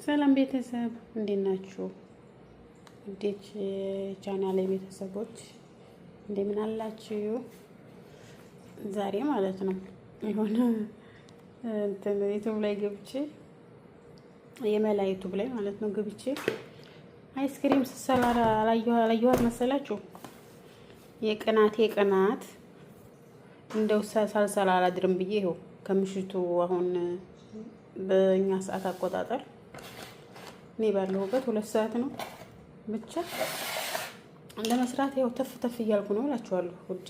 ሰላም ቤተሰብ እንዴት ናችሁ? እንዴት ቻናሌ ቤተሰቦች እንደምን አላችሁ? ዛሬ ማለት ነው የሆነ ዩቲዩብ ላይ ገብቼ የመላ ዩቲዩብ ላይ ማለት ነው ገብቼ አይስክሪም ስሰራ አላየኋት መሰላችሁ? የቅናት እንደው ሳልሰራ አላድርም ብዬ ይኸው ከምሽቱ አሁን በእኛ ሰዓት አቆጣጠር እኔ ባለሁበት 2 ሰዓት ነው ብቻ ለመስራት ያው ተፍ እያልኩ ነው እላችኋለሁ። ውድ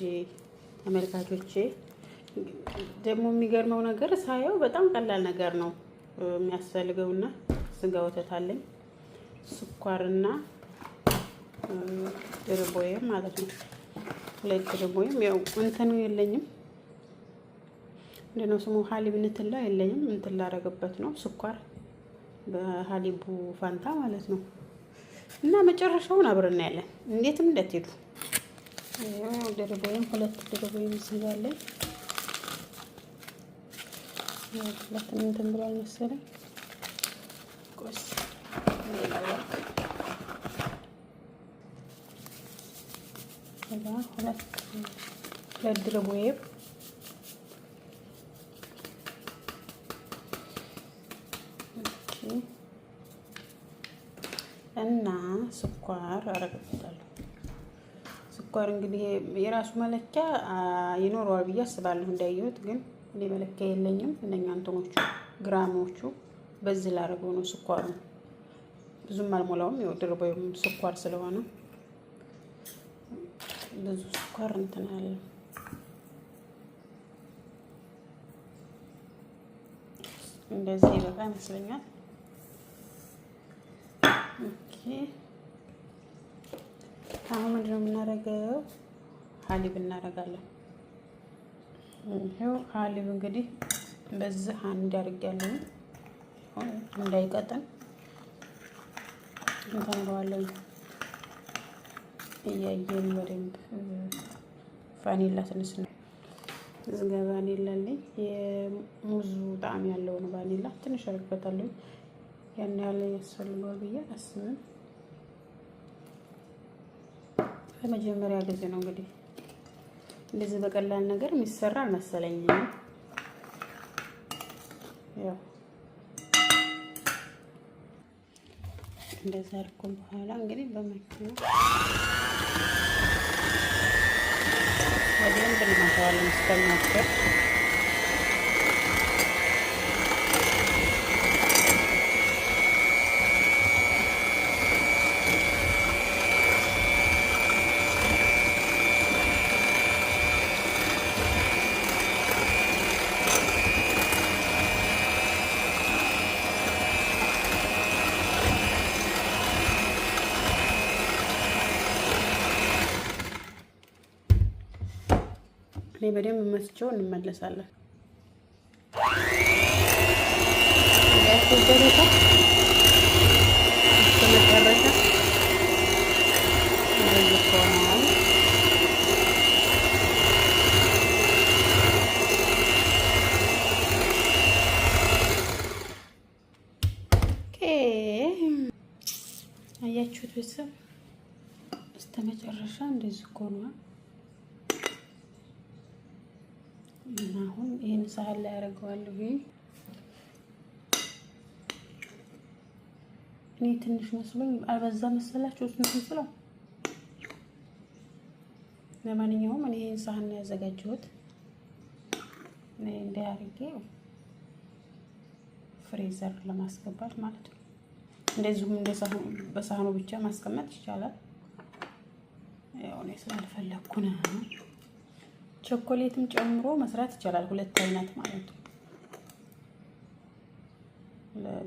ተመልካቾቼ ደግሞ የሚገርመው ነገር ሳየው በጣም ቀላል ነገር ነው የሚያስፈልገውና ስጋ ወተት አለኝ፣ ስኳርና ድርቦዬም ማለት ነው። 2 ድርቦዬም ያው እንትኑ የለኝም እንደነው ስሙ ሀሊብ እንትላ የለኝም እንትን ላደርግበት ነው ስኳር በሀሊቡ ፋንታ ማለት ነው። እና መጨረሻውን አብረን ያለን እንዴትም እንደትሄዱ ድርቦዬም 2 ድርቦዬም ይስያለኝ ሁለት እንትን ብሏል መሰለኝ። ቆስ ሁለት ድርቦዬም እና ስኳር አረግበታለሁ። ስኳር እንግዲህ የራሱ መለኪያ ይኖረዋል ብዬ አስባለሁ እንዳየሁት፣ ግን እኔ መለኪያ የለኝም። እነኛ እንትኖቹ ግራሞቹ በዚህ ላደርገው ነው። ስኳሩ ብዙም አልሞላውም፣ ያው ድርቦዬም ስኳር ስለሆነ ብዙ ስኳር እንትን አለ። እንደዚህ በቃ ይመስለኛል። ኦኬ አሁን ምንድነው የምናደርገው? ሀሊብ እናደርጋለን። ይሄው ሀሊብ እንግዲህ በዚህ አንድ አድርጌያለሁ እንዳይቀጥን እንተንረዋለን እያየን በደንብ ቫኒላ ትንሽ ነው እዚህ ጋር ቫኒላ አለኝ። የሙዙ ጣዕም ያለው ነው ቫኒላ ትንሽ አድርጌበታለሁ። ያን ያህል ያስፈልገዋል ብዬ አስብም። ለመጀመሪያ ጊዜ ነው እንግዲህ እንደዚህ በቀላል ነገር የሚሰራ አልመሰለኝም። ያው እንደዛ አድርጎም በኋላ እንግዲህ በመኪና ወዲያም ብንመታዋለን እስከሚያስገር እኔ በደንብ መስቸው እንመለሳለን። አያችሁት ቤተሰብ እስከ መጨረሻ እንደዚህ ሆኗል። እና አሁን ይሄን ሳህን ላይ አደርገዋለሁ። እኔ ትንሽ መስሎኝ አልበዛ መሰላችሁ እንትን ስለው። ለማንኛውም እኔ ይሄን ሳህን ነው ያዘጋጀሁት። እኔ እንዳያርጌ ፍሬዘር ለማስገባት ማለት ነው። እንደዚሁም እንደ ሳህኑ በሳህኑ ብቻ ማስቀመጥ ይቻላል። ያው እኔ ስላልፈለኩ ነው። ቸኮሌትም ጨምሮ መስራት ይቻላል። 2 አይነት ማለት ነው።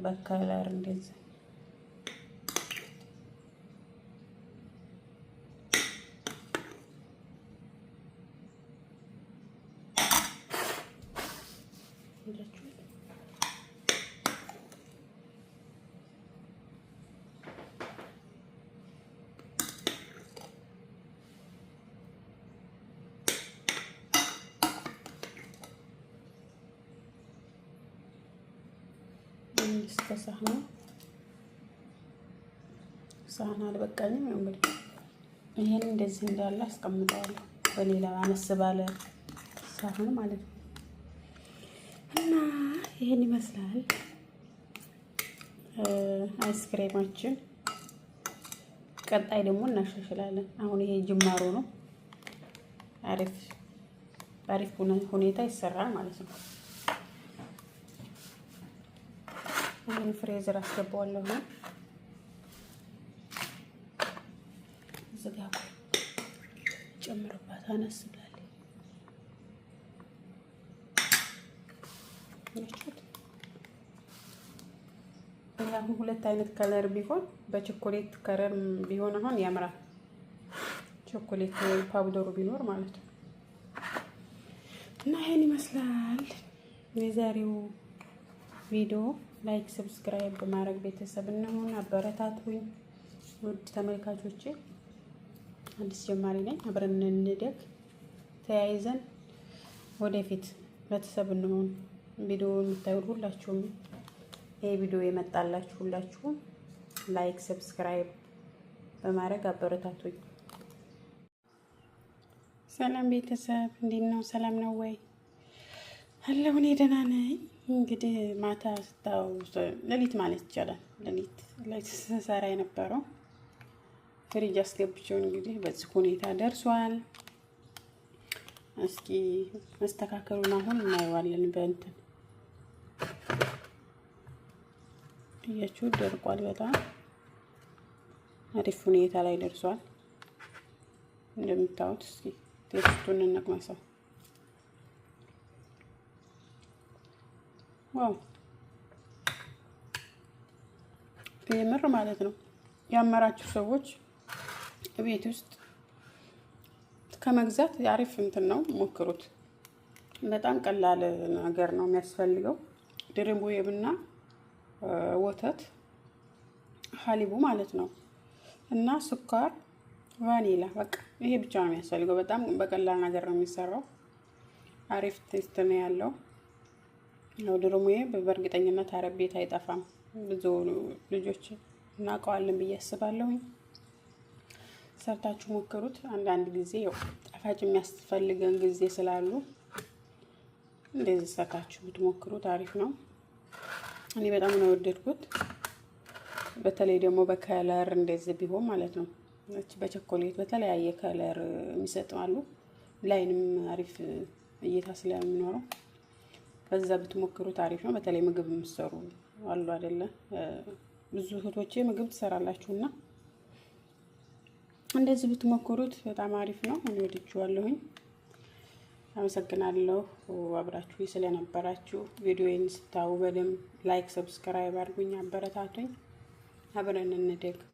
በከለር እንደዚህ እስከ ሳህኑ ሳህን አልበቃኝም። ያው እንግዲህ ይሄን እንደዚህ እንዳለ አስቀምጠዋለሁ በሌላ አነስ ባለ ሳህን ማለት ነው። እና ይሄን ይመስላል አይስክሬማችን። ቀጣይ ደግሞ እናሻሽላለን። አሁን ይሄ ጅማሮ ነው። አሪፍ ሁኔታ ይሰራል ማለት ነው። ይሄን ፍሬዘር አስገባዋለሁ ነው ዝጋ ጨምርባት አነስ ብላለች። አሁን ሁለት አይነት ከለር ቢሆን በቾኮሌት ከለር ቢሆን አሁን ያምራል። ቾኮሌት ፓውደሩ ቢኖር ማለት ነው። እና ይሄን ይመስላል የዛሬው ቪዲዮ። ላይክ ሰብስክራይብ በማድረግ ቤተሰብ እንሁን፣ አበረታቱኝ ውድ ተመልካቾቼ። አዲስ ጀማሪ ነኝ። አብረን እንደግ፣ ተያይዘን ወደፊት ቤተሰብ እንሁን። ቪዲዮ የምታዩት ሁላችሁም ይሄ ቪዲዮ የመጣላችሁ ሁላችሁም ላይክ ሰብስክራይብ በማድረግ አበረታቱኝ። ሰላም ቤተሰብ፣ እንዴት ነው? ሰላም ነው ወይ? አለሁ እኔ ደህና ነኝ። እንግዲህ ማታ ሌሊት ማለት ይቻላል ሌሊት ስሰራ የነበረው ፍሪጅ አስገብቼው እንግዲህ በዚህ ሁኔታ ደርሷል። እስኪ መስተካከሉን አሁን እናየዋለን። በእንትን እያችሁ ደርቋል። በጣም አሪፍ ሁኔታ ላይ ደርሷል እንደምታዩት። እስኪ ቴስቱን እንቅመሰው። ዋው የምር ማለት ነው። ያመራችሁ ሰዎች ቤት ውስጥ ከመግዛት አሪፍ እንትን ነው፣ ሞክሩት። በጣም ቀላል ነገር ነው የሚያስፈልገው። ድርቡዬና ወተት ሀሊቡ ማለት ነው እና ስኳር፣ ቫኒላ በቃ ይሄ ብቻ ነው የሚያስፈልገው። በጣም በቀላል ነገር ነው የሚሰራው። አሪፍ ቴስት ነው ያለው። ነው ድርሙዬ በእርግጠኝነት አረብ ቤት አይጠፋም። ብዙ ልጆች እናውቀዋለን ብዬ አስባለሁ። ሰርታችሁ ሞክሩት። አንዳንድ ጊዜ ያው ጣፋጭ የሚያስፈልገን ጊዜ ስላሉ እንደዚህ ሰርታችሁ ብትሞክሩት አሪፍ ነው። እኔ በጣም ነው የወደድኩት። በተለይ ደግሞ በከለር እንደዚህ ቢሆን ማለት ነው። በቸኮሌት በተለያየ ከለር የሚሰጣሉ። ላይንም አሪፍ እይታ ስለሚኖረው በዛ ብትሞክሩት አሪፍ ነው። በተለይ ምግብ የምትሰሩ አሉ አይደለ? ብዙ እህቶቼ ምግብ ትሰራላችሁና እንደዚህ ብትሞክሩት በጣም አሪፍ ነው። እኔ ወድጄዋለሁኝ። አመሰግናለሁ አብራችሁ ስለነበራችሁ። ቪዲዮዬን ስታዩ በደንብ ላይክ ሰብስክራይብ አድርጉኝ፣ አበረታቱኝ። አብረን እንደግ።